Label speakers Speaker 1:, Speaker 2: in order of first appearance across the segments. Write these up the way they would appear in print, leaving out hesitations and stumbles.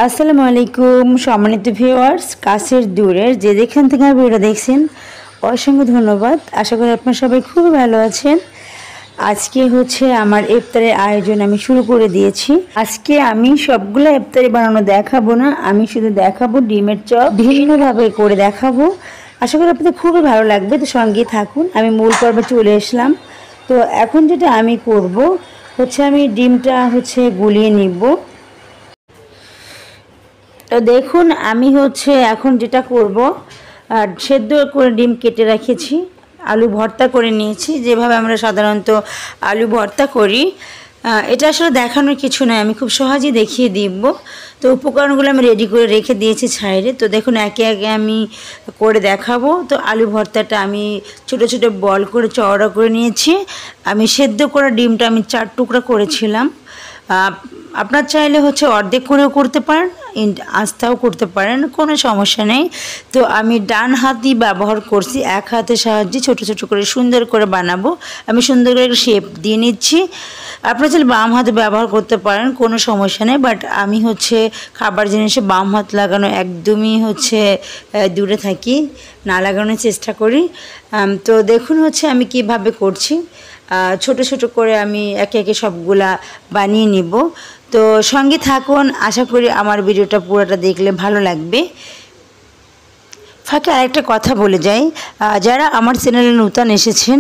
Speaker 1: আসসালামু আলাইকুম সম্মানিত ভিউয়ার্স, কাছের দূরের যে যেখান থেকে ভিডিওটা দেখছেন অসংখ্য ধন্যবাদ। আশা করি আপনারা সবাই খুব ভালো আছেন। আজকে হচ্ছে আমার ইফতারের আয়োজন আমি শুরু করে দিয়েছি। আজকে আমি সবগুলো ইফতারি বানানো দেখাবো না, আমি শুধু দেখাবো ডিমের চপ, ভিন্নভাবে করে দেখাবো। আশা করি আপনাদের খুবই ভালো লাগবে, তো সঙ্গেই থাকুন। আমি মূল পর্বে চলে আসলাম। তো এখন যেটা আমি করব হচ্ছে আমি ডিমটা গুলিয়ে নিব। তো দেখুন আমি এখন যেটা করব, সেদ্ধ করে ডিম কেটে রেখেছি, আলু ভর্তা করে নিয়েছি যেভাবে আমরা সাধারণত আলু ভর্তা করি। এটা আসলে দেখানোর কিছু নয়, আমি খুব সহজেই দেখিয়ে দিব। তো উপকরণগুলো আমি রেডি করে রেখে দিয়েছি সাইডে। তো দেখুন একে একে আমি করে দেখাবো। তো আলু ভর্তাটা আমি ছোটো ছোটো বল করে চওড়া করে নিয়েছি। আমি সেদ্ধ করা ডিমটা আমি 4 টুকরা করেছিলাম। আপনার চাইলে অর্ধেক করেও করতে পারেন, আস্তাও করতে পারেন, কোনো সমস্যা নেই। তো আমি ডান হাতই ব্যবহার করছি, এক হাতের সাহায্যে ছোট ছোট করে সুন্দর করে বানাবো। আমি সুন্দর করে শেপ দিয়ে নিচ্ছি। আপনারা চাইলে বাম হাতে ব্যবহার করতে পারেন, কোনো সমস্যা নেই। বাট আমি খাবার জিনিসে বাম হাত লাগানো একদমই দূরে থাকি, না লাগানোর চেষ্টা করি। তো দেখুন আমি কিভাবে করছি। ছোট ছোট করে আমি একে একে সবগুলা বানিয়ে নিব। তো সঙ্গে থাকুন, আশা করি আমার ভিডিওটা পুরোটা দেখলে ভালো লাগবে। ফাঁকে আরেকটা কথা বলে যাই, যারা আমার চ্যানেলে নতুন এসেছেন,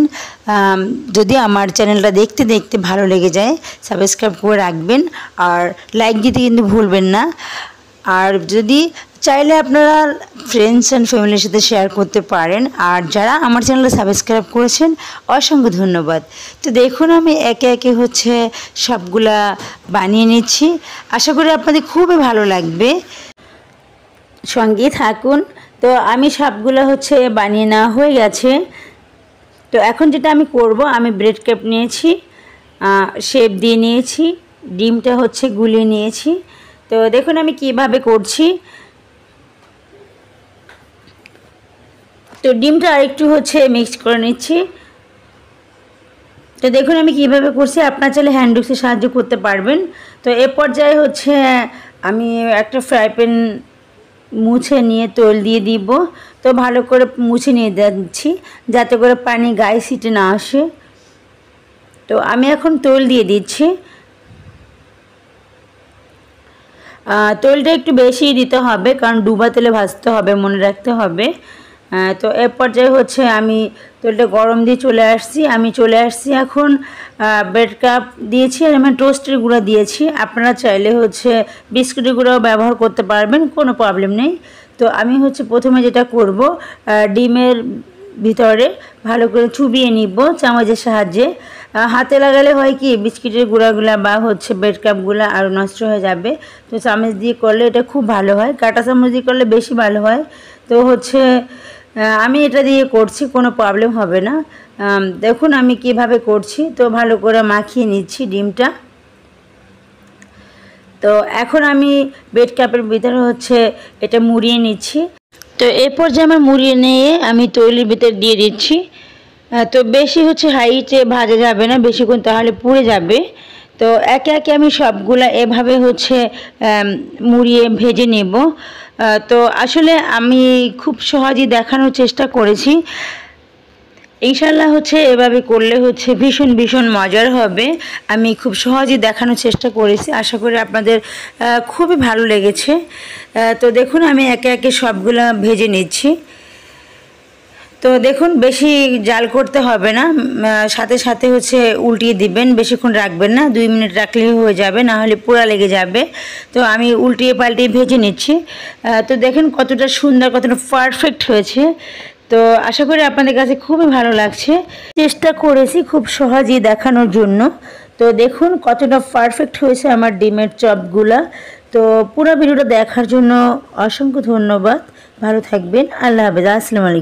Speaker 1: যদি আমার চ্যানেলটা দেখতে দেখতে ভালো লেগে যায় সাবস্ক্রাইব করে রাখবেন, আর লাইক দিতে কিন্তু ভুলবেন না। আর যদি চাইলে আপনারা ফ্রেন্ডস অ্যান্ড ফ্যামিলির সাথে শেয়ার করতে পারেন। আর যারা আমার চ্যানেলটা সাবস্ক্রাইব করেছেন অসংখ্য ধন্যবাদ। তো দেখুন আমি একে একে সবগুলা বানিয়ে নিচ্ছি, আশা করি আপনাদের খুবই ভালো লাগবে, সঙ্গেই থাকুন। তো আমি সবগুলো বানিয়ে নেওয়া হয়ে গেছে। তো এখন যেটা আমি করব, আমি ব্রেড ক্রাম্ব নিয়েছি, শেপ দিয়ে নিয়েছি, ডিমটা গুলিয়ে নিয়েছি। তো দেখুন আমি কিভাবে করছি। তো ডিমটা আরেকটু মিক্স করে নিচ্ছি। তো দেখুন আমি কিভাবে করছি, আপনার চাইলে হ্যান্ড উইক্সের সাহায্য করতে পারবেন। তো এ পর্যায়ে আমি একটা ফ্রাই প্যান মুছে নিয়ে তেল দিয়ে দিব। তো ভালো করে মুছে নিয়ে দিচ্ছি যাতে করে পানি গায়ে ছিটে না আসে। তো আমি এখন তেল দিয়ে দিচ্ছি। তেলটা একটু বেশি দিতে হবে, কারণ ডুবা তেলে ভাজতে হবে, মনে রাখতে হবে। তো এ পর্যায়ে আমি তেলটা গরম দিয়ে চলে আসছি এখন ব্রেড ক্রাম্ব দিয়েছি, আর আমি টোস্টের গুঁড়া দিয়েছি। আপনারা চাইলে বিস্কুটের গুঁড়াও ব্যবহার করতে পারবেন, কোনো প্রবলেম নেই। তো আমি প্রথমে যেটা করব, ডিমের ভিতরে ভালো করে চুবিয়ে নিব চামচের সাহায্যে। হাতে লাগালে হয় কি বিস্কিটের গুঁড়াগুলা বা ব্রেড ক্রাম্বগুলো আরও নষ্ট হয়ে যাবে। তো চামচ দিয়ে করলে এটা খুব ভালো হয়, কাঁটা চামচ দিয়ে করলে বেশি ভালো হয়। তো আমি এটা দিয়ে করছি, কোনো প্রবলেম হবে না। দেখুন আমি কিভাবে করছি। তো ভালো করে মাখিয়ে নিচ্ছি ডিমটা। তো এখন আমি ব্রেড ক্রাম্বের ভিতরে এটা মুড়িয়ে নিচ্ছি। তো এর পর্যায়ে আমার মুড়িয়ে নিয়ে আমি তৈলির ভিতরে দিয়ে দিচ্ছি। তো বেশি হাইটে ভাজা যাবে না বেশিক্ষণ, তাহলে পুড়ে যাবে। তো একে একে আমি সবগুলা এভাবে মুড়িয়ে ভেজে নেব। তো আসলে আমি খুব সহজেই দেখানোর চেষ্টা করেছি। ইনশাল্লাহ এভাবে করলে ভীষণ ভীষণ মজার হবে। আমি খুব সহজেই দেখানোর চেষ্টা করেছি, আশা করি আপনাদের খুবই ভালো লেগেছে। তো দেখুন আমি একে একে সবগুলা ভেজে নিচ্ছি। তো দেখুন বেশি জাল করতে হবে না, সাথে সাথে উল্টিয়ে দিবেন, বেশিক্ষণ রাখবেন না, 2 মিনিট রাখলেই হয়ে যাবে, না হলে পোড়া লেগে যাবে। তো আমি উল্টিয়ে পাল্টিয়ে ভেজে নিচ্ছি। তো দেখুন কতটা সুন্দর, কতটা পারফেক্ট হয়েছে। তো আশা করি আপনাদের কাছে খুবই ভালো লাগছে। চেষ্টা করেছি খুব সহজেই দেখানোর জন্য। তো দেখুন কতটা পারফেক্ট হয়েছে আমার ডিমের চপগুলা। তো পুরো ভিডিওটা দেখার জন্য অসংখ্য ধন্যবাদ। ভালো থাকবেন। আল্লাহ হাফেজ। আসসালামু আলাইকুম।